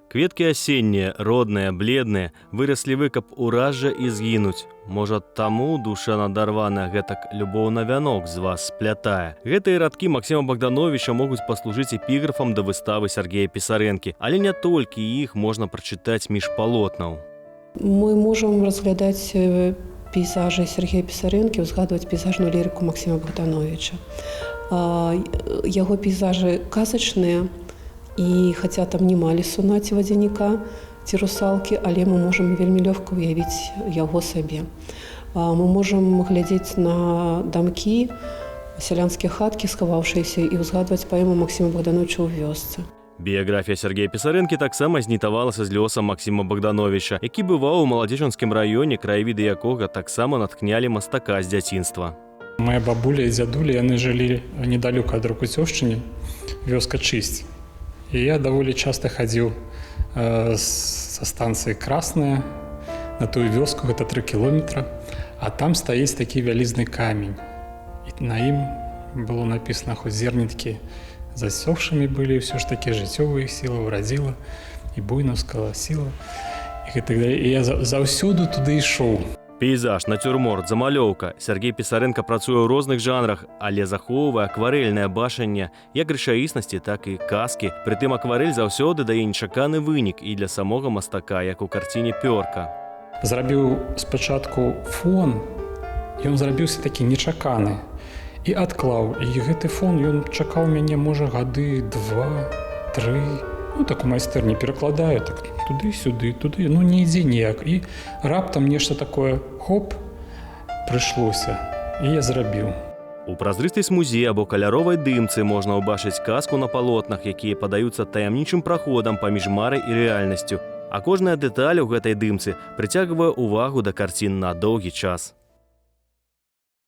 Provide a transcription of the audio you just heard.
Кветкі асеннія, родныя, бледныя, выраслі вы, каб ураз жа і згінуць. Можа, таму душа надарваная гэтак любоўна вянок з вас сплятае. Гэтыя радкі Максіма Богдановича могуць паслужыць эпіграфам да выставы Сергея Пісарэнкі, але не толькі іх можна прачытаць між палотнаў. Мы можам разглядаць пейзажы Сергея Пісарэнкі, узгадваць пейзажную лірыку Максіма Богдановича. Яго пейзажы казачныя, і хаця там няма лесуна ці вадзяніка, ці русалкі, але мы можам вельмі лёгка уявіць яго сабе. Мы можам глядзець на дамкі, сялянскія хаткі, схаваўшыеся, і ўзгадваць паэму Максіма Богдановича ў вёсцы. Біяграфія Сергея Пісарэнкі таксама знітавалася з лёсам Максіма Богдановича, які бываў у Маладзечанскім раёне, краявіды якога таксама наткнялі мастака з дзяцінства. Моя бабуля і дзядуля, яны жылі недалёка ад Рокуцёўшчыны, вёска Чысць. І я даволі часта хадзіў са станцыі Красная на тую вёску, гэта 3 кілометра, а там стаіць такі вялізны камень. І на ім было напісана, хоць зерніткі засохшымі былі, ўсё ж такі жыццёвая сіла ўрадзіла і буйнаўская сіла. І я заўсёды туды ішоў. Пейзаж, нацюрморт, замалёўка. Сергей Пісарэнка працуе ў розных жанрах, але захоўвае акварэльнае бачанне як рэчаіснасці, так і казкі. Прытым акварэль заўсёды дае нечаканы вынік і для самога мастака, як у карціне «Пёрка». Зрабіў спачатку фон, ён зрабіўся такі нечаканы і адклаў. І гэты фон, ён чакаў мяне, можа, гады 2-3. Ну, так у майстэрні перакладаю, так туды-сюды, туды, ну, не ідзе ніяк. І раптам нешта такое, хоп, прыйшлося, і я зрабіў. У празрыстай смузе або каляровай дымцы можна ўбачыць казку на палотнах, якія падаюцца таямнічым праходам паміж марай і рэальнасцю. А кожная дэталь у гэтай дымцы прыцягвае ўвагу да карцін на доўгі час.